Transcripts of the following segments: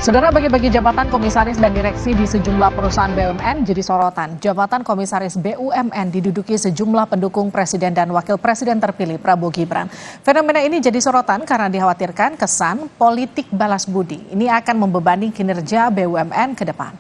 Saudara, bagi-bagi jabatan komisaris dan direksi di sejumlah perusahaan BUMN jadi sorotan. Jabatan komisaris BUMN diduduki sejumlah pendukung presiden dan wakil presiden terpilih Prabowo Gibran. Fenomena ini jadi sorotan karena dikhawatirkan kesan politik balas budi. Ini akan membebani kinerja BUMN ke depan.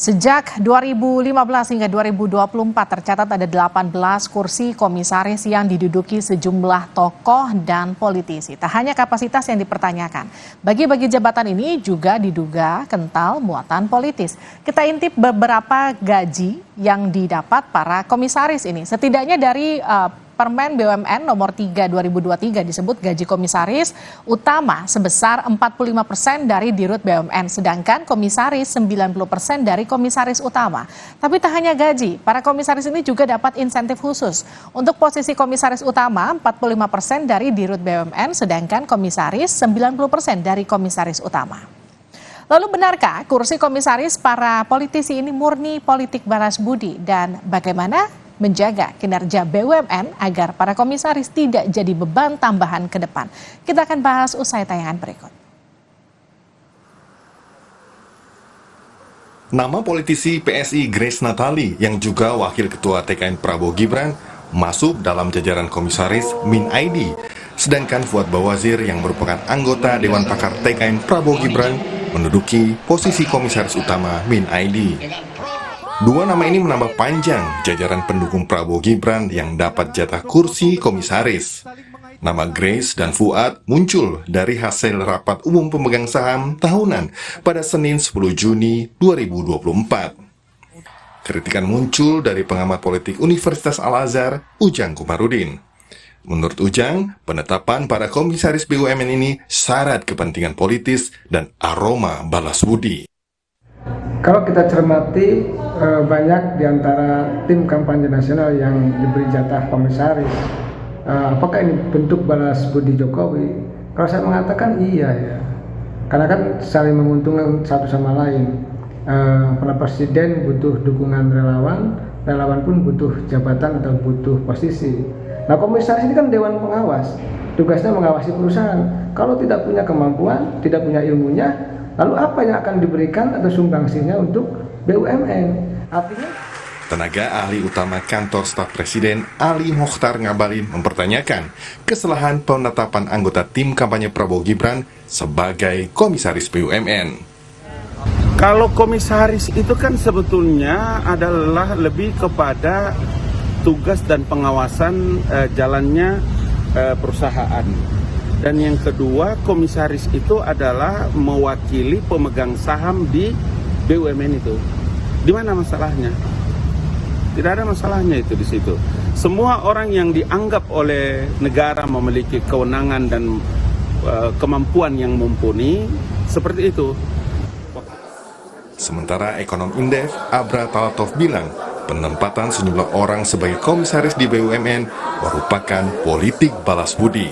Sejak 2015 hingga 2024 tercatat ada 18 kursi komisaris yang diduduki sejumlah tokoh dan politisi. Tak hanya kapasitas yang dipertanyakan, bagi-bagi jabatan ini juga diduga kental muatan politis. Kita intip beberapa gaji yang didapat para komisaris ini. Setidaknya dari Permen BUMN nomor 3 2023 disebut gaji komisaris utama sebesar 45% dari dirut BUMN, sedangkan komisaris 90% dari komisaris utama. Tapi tak hanya gaji, para komisaris ini juga dapat insentif khusus. Untuk posisi komisaris utama 45% dari dirut BUMN, sedangkan komisaris 90% dari komisaris utama. Lalu benarkah kursi komisaris para politisi ini murni politik balas budi, dan bagaimana menjaga kinerja BUMN agar para komisaris tidak jadi beban tambahan ke depan? Kita akan bahas usai tayangan berikut. Nama politisi PSI Grace Natali yang juga Wakil Ketua TKN Prabowo Gibran masuk dalam jajaran komisaris Min ID. Sedangkan Fuad Bawazir yang merupakan anggota Dewan Pakar TKN Prabowo Gibran menduduki posisi komisaris utama Min ID. Dua nama ini menambah panjang jajaran pendukung Prabowo Gibran yang dapat jatah kursi komisaris. Nama Grace dan Fuad muncul dari hasil rapat umum pemegang saham tahunan pada Senin 10 Juni 2024. Kritikan muncul dari pengamat politik Universitas Al-Azhar, Ujang Komarudin. Menurut Ujang, penetapan para komisaris BUMN ini syarat kepentingan politis dan aroma balas budi. Kalau kita cermati, banyak di antara tim kampanye nasional yang diberi jatah komisaris. Apakah ini bentuk balas budi Jokowi? Kalau saya mengatakan iya ya, karena kan saling menguntungkan satu sama lain. Para presiden butuh dukungan relawan, relawan pun butuh jabatan atau butuh posisi. Nah, komisaris ini kan dewan pengawas, tugasnya mengawasi perusahaan. Kalau tidak punya kemampuan, tidak punya ilmunya, lalu apa yang akan diberikan atau sumbangsinya untuk BUMN? Artinya, tenaga ahli utama kantor staf presiden Ali Mokhtar Ngabalin mempertanyakan kesalahan penetapan anggota tim kampanye Prabowo Gibran sebagai komisaris BUMN. Kalau komisaris itu kan sebetulnya adalah lebih kepada tugas dan pengawasan jalannya perusahaan. Dan yang kedua, komisaris itu adalah mewakili pemegang saham di BUMN itu. Di mana masalahnya? Tidak ada masalahnya itu di situ. Semua orang yang dianggap oleh negara memiliki kewenangan dan kemampuan yang mumpuni seperti itu. Sementara ekonom Indef Abra Talatov bilang penempatan sejumlah orang sebagai komisaris di BUMN merupakan politik balas budi.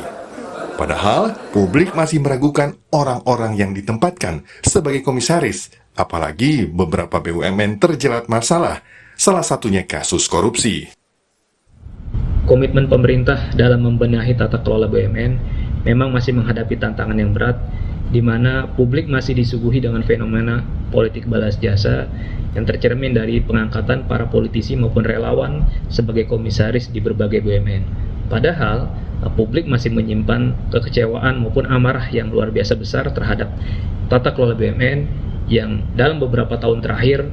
Padahal publik masih meragukan orang-orang yang ditempatkan sebagai komisaris, apalagi beberapa BUMN terjerat masalah, salah satunya kasus korupsi. Komitmen pemerintah dalam membenahi tata kelola BUMN memang masih menghadapi tantangan yang berat, di mana publik masih disuguhi dengan fenomena politik balas jasa yang tercermin dari pengangkatan para politisi maupun relawan sebagai komisaris di berbagai BUMN. Padahal publik masih menyimpan kekecewaan maupun amarah yang luar biasa besar terhadap tata kelola BUMN yang dalam beberapa tahun terakhir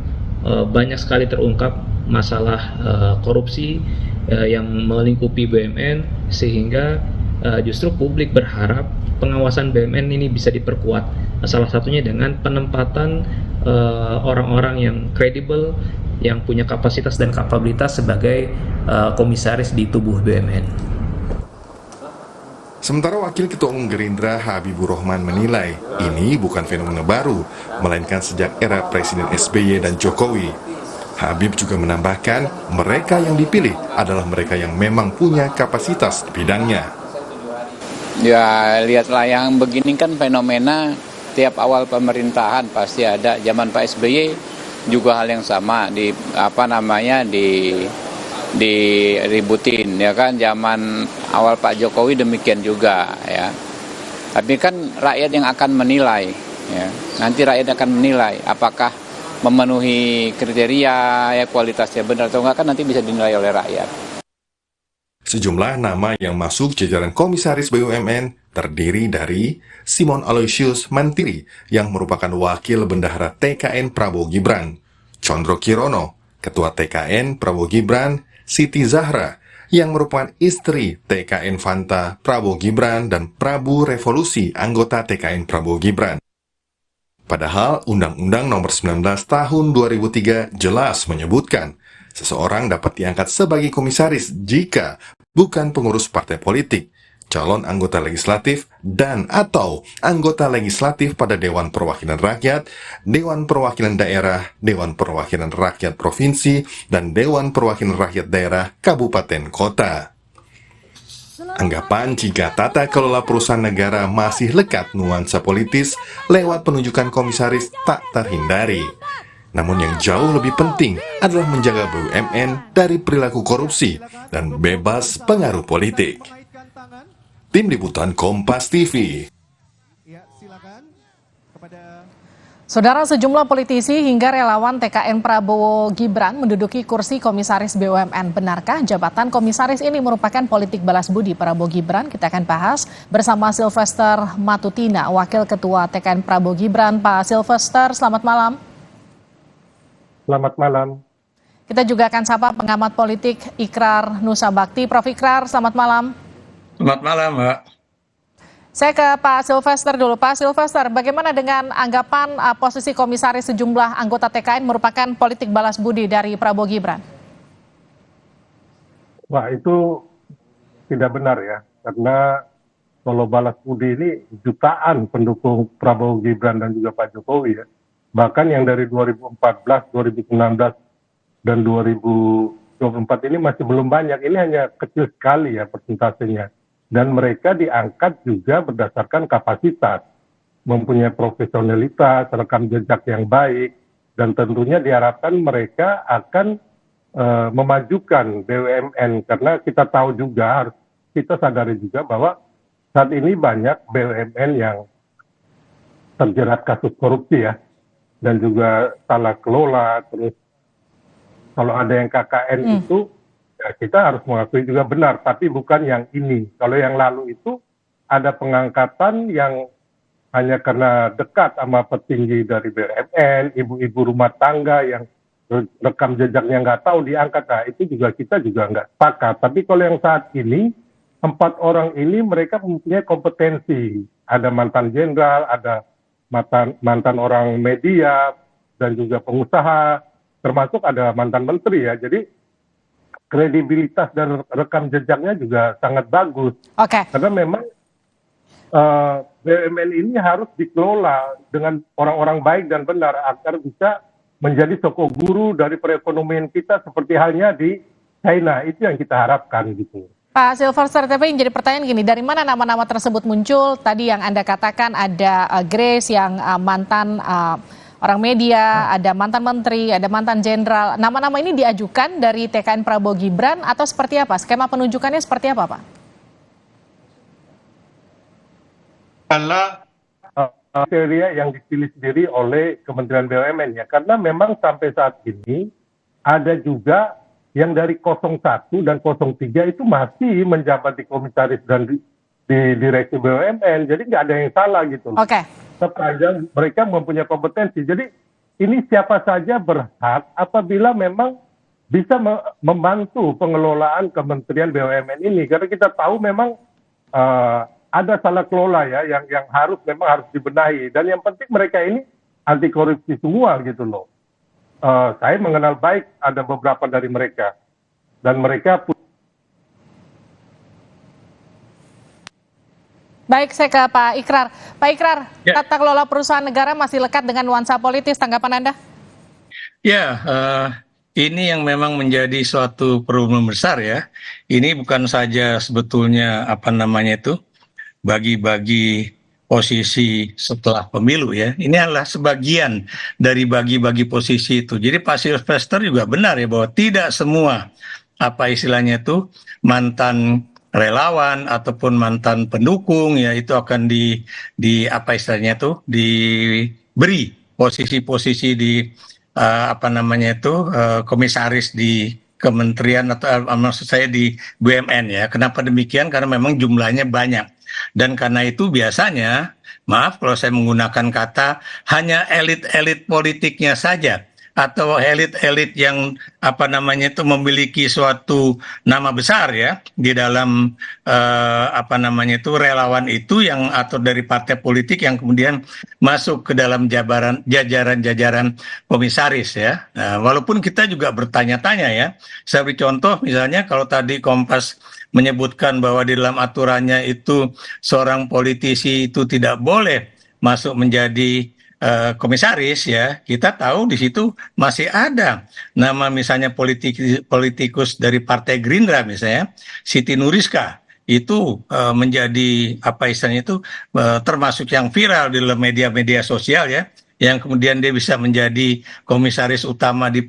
banyak sekali terungkap masalah korupsi yang melingkupi BUMN, sehingga justru publik berharap pengawasan BUMN ini bisa diperkuat, salah satunya dengan penempatan orang-orang yang kredibel, yang punya kapasitas dan kapabilitas sebagai komisaris di tubuh BUMN. Sementara Wakil Ketua Umum Gerindra Habibur Rahman menilai ini bukan fenomena baru, melainkan sejak era Presiden SBY dan Jokowi. Habib juga menambahkan mereka yang dipilih adalah mereka yang memang punya kapasitas di bidangnya. Ya, lihatlah yang begini kan fenomena tiap awal pemerintahan pasti ada. Zaman Pak SBY juga hal yang sama diributin ya kan. Zaman awal Pak Jokowi demikian juga ya. Tapi kan rakyat yang akan menilai Ya. Nanti rakyat akan menilai apakah memenuhi kriteria, ya kualitasnya benar atau enggak, kan nanti bisa dinilai oleh rakyat. Sejumlah nama yang masuk jajaran Komisaris BUMN terdiri dari Simon Aloysius Mantiri yang merupakan Wakil Bendahara TKN Prabowo Gibran, Condro Kirono, Ketua TKN Prabowo Gibran, Siti Zahra yang merupakan istri TKN Fanta Prabowo Gibran, dan Prabu Revolusi, anggota TKN Prabowo Gibran. Padahal Undang-Undang Nomor 19 Tahun 2003 jelas menyebutkan seseorang dapat diangkat sebagai komisaris jika bukan pengurus partai politik, calon anggota legislatif, dan atau anggota legislatif pada Dewan Perwakilan Rakyat, Dewan Perwakilan Daerah, Dewan Perwakilan Rakyat Provinsi, dan Dewan Perwakilan Rakyat Daerah Kabupaten Kota. Anggapan jika tata kelola perusahaan negara masih lekat nuansa politis lewat penunjukan komisaris tak terhindari. Namun yang jauh lebih penting adalah menjaga BUMN dari perilaku korupsi dan bebas pengaruh politik. Tim Liputan Kompas TV. Saudara, sejumlah politisi hingga relawan TKN Prabowo Gibran menduduki kursi komisaris BUMN. Benarkah jabatan komisaris ini merupakan politik balas budi Prabowo Gibran? Kita akan bahas bersama Sylvester Matutina, Wakil Ketua TKN Prabowo Gibran. Pak Sylvester, selamat malam. Selamat malam. Kita juga akan sapa pengamat politik Ikrar Nusa Bakti. Prof. Ikrar, selamat malam. Selamat malam, Mbak. Saya ke Pak Sylvester dulu. Pak Sylvester, bagaimana dengan anggapan posisi komisaris sejumlah anggota TKN merupakan politik balas budi dari Prabowo Gibran? Wah, itu tidak benar ya. Karena kalau balas budi ini jutaan pendukung Prabowo Gibran dan juga Pak Jokowi ya. Bahkan yang dari 2014, 2019, dan 2024 ini masih belum banyak. Ini hanya kecil sekali ya persentasenya. Dan mereka diangkat juga berdasarkan kapasitas, mempunyai profesionalitas, rekam jejak yang baik, dan tentunya diharapkan mereka akan memajukan BUMN. Karena kita tahu juga, harus kita sadari juga bahwa saat ini banyak BUMN yang terjerat kasus korupsi ya, dan juga salah kelola. Terus kalau ada yang KKN itu, ya kita harus mengakui juga benar, tapi bukan yang ini. Kalau yang lalu itu ada pengangkatan yang hanya karena dekat sama petinggi dari BUMN, ibu-ibu rumah tangga yang rekam jejaknya nggak tahu diangkat. Nah, itu juga kita juga nggak sepakat. Tapi kalau yang saat ini, 4 orang ini mereka mempunyai kompetensi. Ada mantan jenderal, ada mantan orang media, dan juga pengusaha, termasuk ada mantan menteri ya. Jadi kredibilitas dan rekam jejaknya juga sangat bagus. Oke. Karena memang BUMN ini harus dikelola dengan orang-orang baik dan benar agar bisa menjadi soko guru dari perekonomian kita seperti halnya di China. Itu yang kita harapkan gitu. Pak Sylvester, tapi yang jadi pertanyaan gini, dari mana nama-nama tersebut muncul? Tadi yang Anda katakan ada Grace yang mantan orang media, ada mantan menteri, ada mantan jenderal. Nama-nama ini diajukan dari TKN Prabowo Gibran atau seperti apa? Skema penunjukannya seperti apa, Pak? Karena kriteria yang dipilih sendiri oleh Kementerian BUMN ya. Karena memang sampai saat ini ada juga yang dari 01 dan 03 itu masih menjabat di komisaris dan di direksi BUMN. Jadi nggak ada yang salah gitu loh. Oke. Sepanjang mereka mempunyai kompetensi. Jadi ini siapa saja berhak apabila memang bisa membantu pengelolaan Kementerian BUMN ini. Karena kita tahu memang ada salah kelola ya yang memang harus dibenahi. Dan yang penting mereka ini anti korupsi semua gitu loh. Saya mengenal baik ada beberapa dari mereka. Dan mereka Baik, saya ke Pak Ikrar. Pak Ikrar, tata kelola perusahaan negara masih lekat dengan nuansa politis. Tanggapan Anda? Ya, ini yang memang menjadi suatu problem besar ya. Ini bukan saja sebetulnya bagi-bagi posisi setelah pemilu ya. Ini adalah sebagian dari bagi-bagi posisi itu. Jadi Pak Sylvester juga benar ya bahwa tidak semua mantan relawan ataupun mantan pendukung ya itu akan di apa istilahnya itu diberi posisi-posisi di apa namanya itu komisaris di kementerian atau maksud saya di BUMN ya. Kenapa demikian? Karena memang jumlahnya banyak. Dan karena itu biasanya, maaf kalau saya menggunakan kata, hanya elit-elit politiknya saja atau elit-elit yang apa namanya itu memiliki suatu nama besar ya di dalam apa namanya itu relawan itu yang atau dari partai politik yang kemudian masuk ke dalam jajaran komisaris ya. Nah, walaupun kita juga bertanya-tanya ya. Saya beri contoh misalnya kalau tadi Kompas menyebutkan bahwa di dalam aturannya itu seorang politisi itu tidak boleh masuk menjadi komisaris ya, kita tahu di situ masih ada nama misalnya politikus dari Partai Gerindra misalnya Siti Nuriska itu menjadi apa istilahnya itu termasuk yang viral di dalam media-media sosial ya, yang kemudian dia bisa menjadi komisaris utama di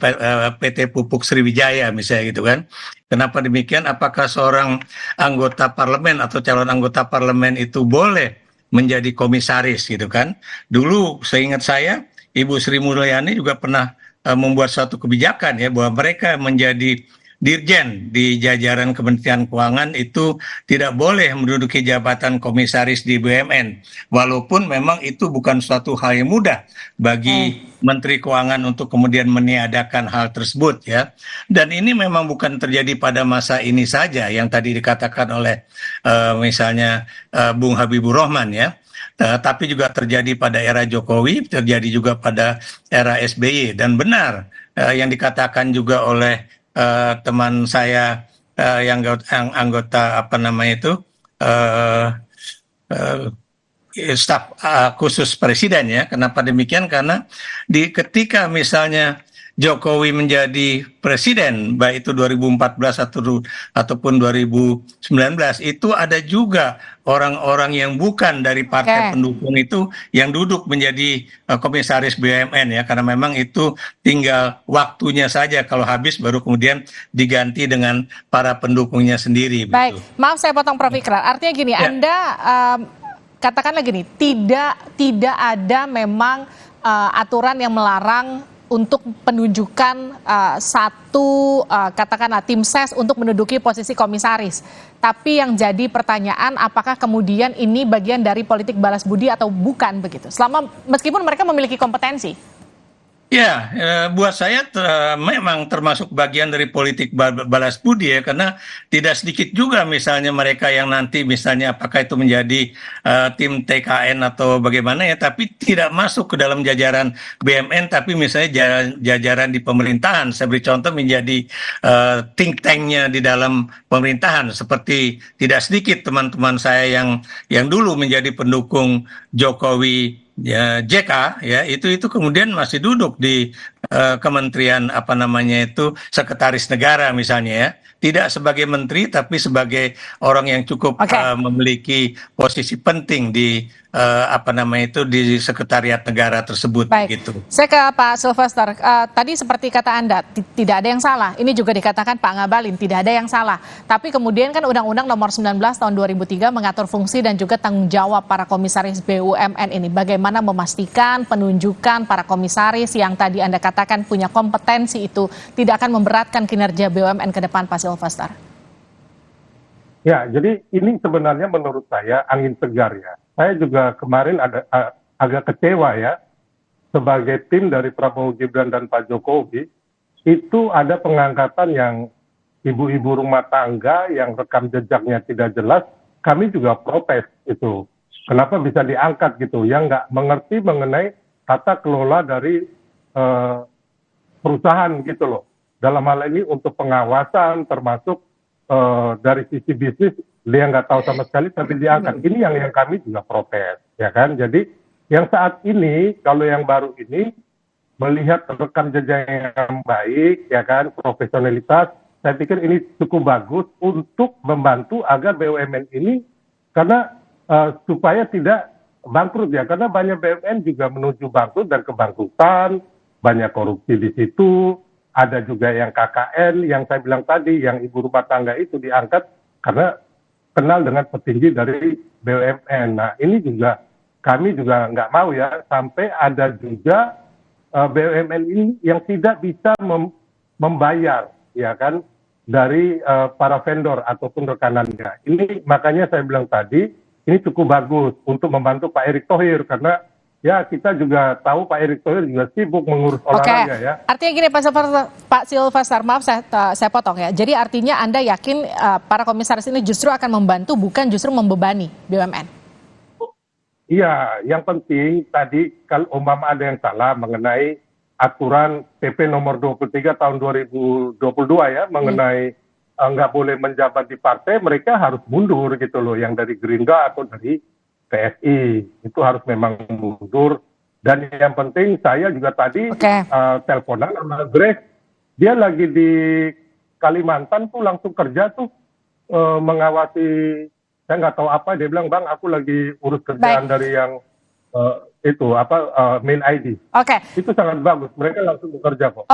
PT Pupuk Sriwijaya misalnya gitu kan. Kenapa demikian? Apakah seorang anggota parlemen atau calon anggota parlemen itu boleh menjadi komisaris gitu kan? Dulu seingat saya Ibu Sri Mulyani juga pernah membuat suatu kebijakan ya bahwa mereka menjadi dirjen di jajaran Kementerian Keuangan itu tidak boleh menduduki jabatan komisaris di BUMN, walaupun memang itu bukan suatu hal yang mudah bagi Menteri Keuangan untuk kemudian meniadakan hal tersebut ya. Dan ini memang bukan terjadi pada masa ini saja yang tadi dikatakan oleh misalnya Bung Habibur Rahman ya. Tapi juga terjadi pada era Jokowi, terjadi juga pada era SBY, dan benar yang dikatakan juga oleh teman saya yang anggota apa namanya itu staf khusus presiden ya. Kenapa demikian? Karena ketika misalnya Jokowi menjadi presiden, baik itu 2014 ataupun 2019, itu ada juga orang-orang yang bukan dari partai pendukung itu yang duduk menjadi komisaris BUMN ya, karena memang itu tinggal waktunya saja, kalau habis baru kemudian diganti dengan para pendukungnya sendiri. Baik, betul. maaf saya potong Prof. Ikrar. Artinya gini, ya. Anda katakanlah gini, tidak ada memang aturan yang melarang untuk penunjukan katakanlah tim ses untuk menduduki posisi komisaris. Tapi yang jadi pertanyaan, apakah kemudian ini bagian dari politik balas budi atau bukan begitu? Meskipun mereka memiliki kompetensi. Ya, buat saya memang termasuk bagian dari politik balas budi ya, karena tidak sedikit juga misalnya mereka yang nanti misalnya apakah itu menjadi tim TKN atau bagaimana ya, tapi tidak masuk ke dalam jajaran BUMN, tapi misalnya jajaran di pemerintahan. Saya beri contoh menjadi think tank-nya di dalam pemerintahan, seperti tidak sedikit teman-teman saya yang dulu menjadi pendukung Jokowi ya, JK ya, itu kemudian masih duduk di kementerian apa namanya itu sekretaris negara misalnya ya, tidak sebagai menteri tapi sebagai orang yang cukup memiliki posisi penting di apa namanya itu di sekretariat negara tersebut. Baik. Gitu. Saya ke Pak Sylvester. Tadi seperti kata Anda, tidak ada yang salah. Ini juga dikatakan Pak Ngabalin, tidak ada yang salah. Tapi kemudian kan Undang-Undang Nomor 19 Tahun 2003 mengatur fungsi dan juga tanggung jawab para komisaris BUMN ini. Bagaimana memastikan penunjukan para komisaris yang tadi Anda katakan punya kompetensi itu tidak akan memberatkan kinerja BUMN ke depan, Pak Sylvester? Ya, jadi ini sebenarnya menurut saya angin segar ya. Saya juga kemarin agak kecewa ya, sebagai tim dari Prabowo Gibran dan Pak Jokowi, itu ada pengangkatan yang ibu-ibu rumah tangga yang rekam jejaknya tidak jelas, kami juga protes itu. Kenapa bisa diangkat gitu, yang nggak mengerti mengenai tata kelola dari perusahaan gitu loh. Dalam hal ini untuk pengawasan termasuk dari sisi bisnis, dia nggak tahu sama sekali tapi diangkat. Ini yang kami juga protes, ya kan. Jadi yang saat ini kalau yang baru ini melihat rekam jejak yang baik, ya kan, profesionalitas, saya pikir ini cukup bagus untuk membantu agar BUMN ini karena supaya tidak bangkrut ya, karena banyak BUMN juga menuju bangkrut dan kebangkrutan, banyak korupsi di situ. Ada juga yang KKN, yang saya bilang tadi, yang ibu rumah tangga itu diangkat karena kenal dengan petinggi dari BUMN. Nah, ini juga kami juga nggak mau ya sampai ada juga BUMN ini yang tidak bisa membayar, ya kan, dari para vendor ataupun rekanannya. Ini makanya saya bilang tadi, ini cukup bagus untuk membantu Pak Erick Thohir karena ya kita juga tahu Pak Erick Thohir juga sibuk mengurus olahraga ya. Artinya gini Pak Silvester, maaf saya potong ya. Jadi artinya Anda yakin para komisaris ini justru akan membantu bukan justru membebani BUMN? Iya, yang penting tadi kalau umpama ada yang salah mengenai aturan PP nomor 23 tahun 2022 ya, mengenai nggak boleh menjabat di partai, mereka harus mundur gitu loh, yang dari Gerindra atau dari PSI, itu harus memang mundur. Dan yang penting saya juga tadi teleponan sama Grace, dia lagi di Kalimantan tuh langsung kerja tuh mengawasi, saya nggak tahu apa, dia bilang, Bang aku lagi urus kerjaan dari yang Min ID. Itu sangat bagus, mereka langsung bekerja kok.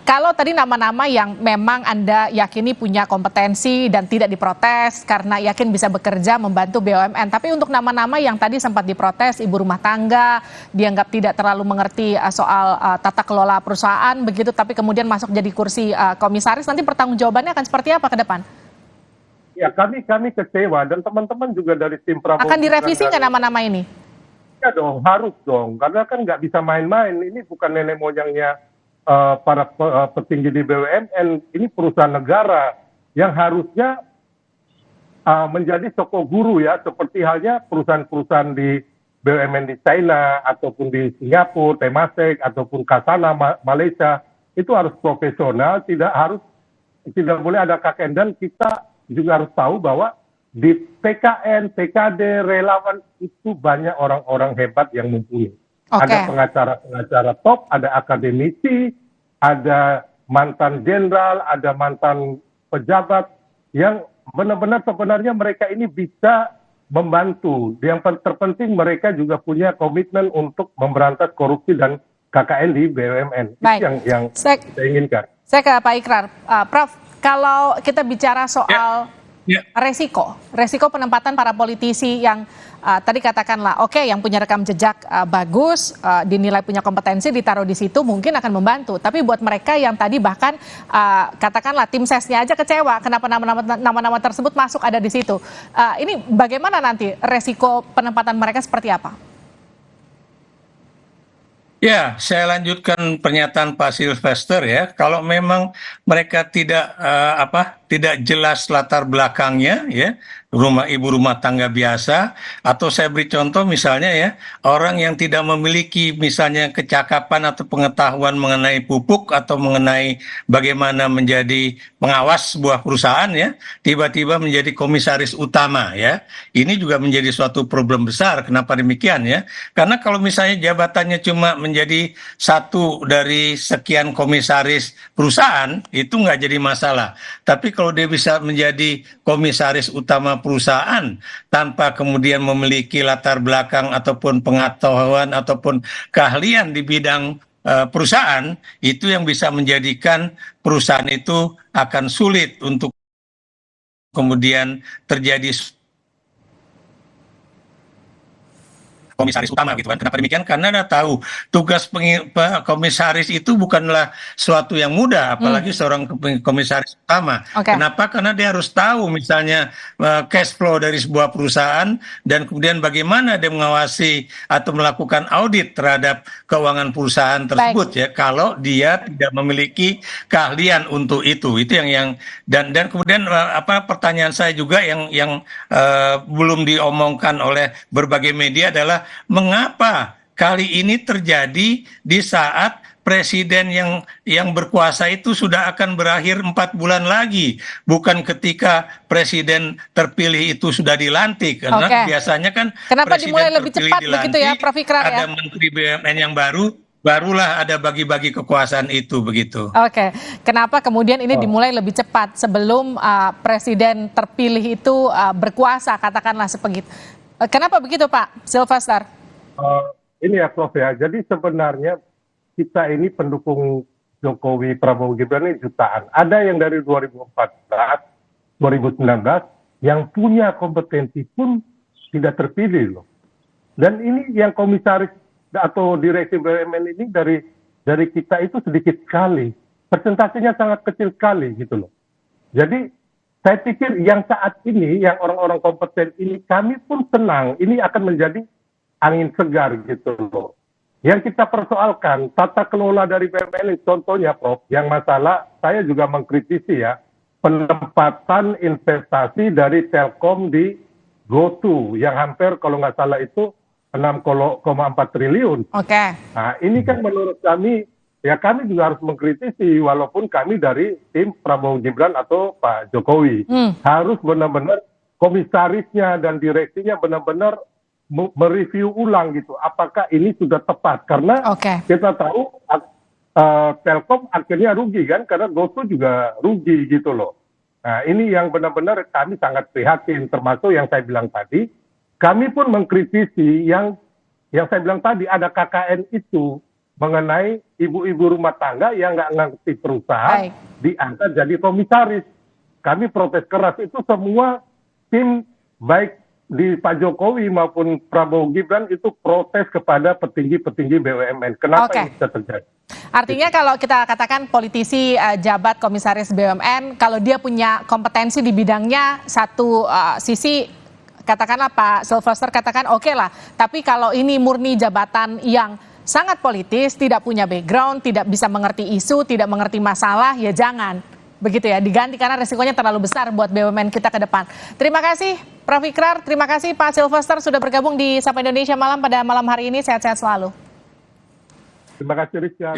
Kalau tadi nama-nama yang memang Anda yakini punya kompetensi dan tidak diprotes karena yakin bisa bekerja membantu BUMN, tapi untuk nama-nama yang tadi sempat diprotes, ibu rumah tangga, dianggap tidak terlalu mengerti soal tata kelola perusahaan begitu, tapi kemudian masuk jadi kursi komisaris, nanti pertanggungjawabannya akan seperti apa ke depan? Ya kami kecewa dan teman-teman juga dari tim Prabowo. Akan direvisi nggak nama-nama ini? Ya dong, harus dong, karena kan nggak bisa main-main. Ini bukan nenek moyangnya para petinggi di BUMN, ini perusahaan negara yang harusnya menjadi toko guru ya, seperti halnya perusahaan-perusahaan di BUMN di China ataupun di Singapura, Temasek ataupun Kasana Malaysia, itu harus profesional, tidak boleh ada KKN, dan kita juga harus tahu bahwa di PKN, PKD, relawan itu banyak orang-orang hebat yang mumpuni. Ada pengacara-pengacara top, ada akademisi, ada mantan jenderal, ada mantan pejabat yang benar-benar sebenarnya mereka ini bisa membantu. Yang terpenting mereka juga punya komitmen untuk memberantas korupsi dan KKN di BUMN. Baik. Itu yang kita inginkan. Saya ke Pak Ikrar. Prof, kalau kita bicara soal resiko penempatan para politisi yang tadi katakanlah yang punya rekam jejak bagus, dinilai punya kompetensi, ditaruh di situ mungkin akan membantu. Tapi buat mereka yang tadi bahkan katakanlah tim sesnya aja kecewa kenapa nama-nama tersebut masuk ada di situ. Ini bagaimana nanti resiko penempatan mereka seperti apa? Ya, saya lanjutkan pernyataan Pak Silvester ya. Kalau memang mereka tidak tidak jelas latar belakangnya ya, ibu rumah tangga biasa, atau saya beri contoh misalnya ya, orang yang tidak memiliki misalnya kecakapan atau pengetahuan mengenai pupuk atau mengenai bagaimana menjadi pengawas sebuah perusahaan ya, tiba-tiba menjadi komisaris utama ya. Ini juga menjadi suatu problem besar. Kenapa demikian ya? Karena kalau misalnya jabatannya cuma menjadi satu dari sekian komisaris perusahaan, itu nggak jadi masalah. Tapi kalau dia bisa menjadi komisaris utama perusahaan tanpa kemudian memiliki latar belakang ataupun pengetahuan ataupun keahlian di bidang perusahaan, itu yang bisa menjadikan perusahaan itu akan sulit untuk kemudian terjadi komisaris utama gitu kan. Kenapa demikian? Karena Anda tahu tugas komisaris itu bukanlah suatu yang mudah, apalagi seorang komisaris utama. Kenapa? Karena dia harus tahu misalnya cash flow dari sebuah perusahaan dan kemudian bagaimana dia mengawasi atau melakukan audit terhadap keuangan perusahaan tersebut ya. Kalau dia tidak memiliki keahlian untuk itu yang dan kemudian pertanyaan saya juga yang belum diomongkan oleh berbagai media adalah mengapa kali ini terjadi di saat presiden yang berkuasa itu sudah akan berakhir 4 bulan lagi, bukan ketika presiden terpilih itu sudah dilantik. Karena biasanya kan kenapa presiden dimulai lebih cepat dilantik, begitu ya, Prof Ikrar ya? Ada menteri BUMN yang barulah ada bagi-bagi kekuasaan itu begitu. Kenapa kemudian ini dimulai lebih cepat sebelum presiden terpilih itu berkuasa, katakanlah sebegitu? Kenapa begitu Pak Silvester? Ini ya Prof ya, jadi sebenarnya kita ini pendukung Jokowi Prabowo Gibran ini jutaan. Ada yang dari 2014, 2019 yang punya kompetensi pun tidak terpilih loh. Dan ini yang komisaris atau direksi BUMN ini dari kita itu sedikit sekali. Persentasenya sangat kecil sekali gitu loh. Jadi saya pikir yang saat ini, yang orang-orang kompeten ini, kami pun senang. Ini akan menjadi angin segar gitu loh. Yang kita persoalkan, tata kelola dari BUMN, contohnya Prof, yang masalah saya juga mengkritisi ya, penempatan investasi dari Telkom di GoTo, yang hampir kalau nggak salah itu 6,4 triliun. Oke. Nah ini kan menurut kami, ya kami juga harus mengkritisi, walaupun kami dari tim Prabowo Gibran atau Pak Jokowi. Harus benar-benar komisarisnya dan direksinya benar-benar mereview ulang gitu, apakah ini sudah tepat, karena kita tahu Telkom akhirnya rugi kan, karena GoTo juga rugi gitu loh. Nah ini yang benar-benar kami sangat prihatin, termasuk yang saya bilang tadi, kami pun mengkritisi yang saya bilang tadi, ada KKN itu mengenai ibu-ibu rumah tangga yang nggak ngerti perusahaan, diangkat jadi komisaris. Kami protes keras, itu semua tim baik di Pak Jokowi maupun Prabowo Gibran itu protes kepada petinggi-petinggi BUMN. Kenapa ini bisa terjadi? Artinya kalau kita katakan politisi jabat komisaris BUMN, kalau dia punya kompetensi di bidangnya satu sisi, katakanlah Pak Sylvester katakan oke lah. Tapi kalau ini murni jabatan yang sangat politis, tidak punya background, tidak bisa mengerti isu, tidak mengerti masalah, ya jangan. Begitu ya, diganti karena resikonya terlalu besar buat BUMN kita ke depan. Terima kasih Prof. Ikrar, terima kasih Pak Sylvester sudah bergabung di Sapa Indonesia Malam pada malam hari ini. Sehat-sehat selalu. Terima kasih Richard.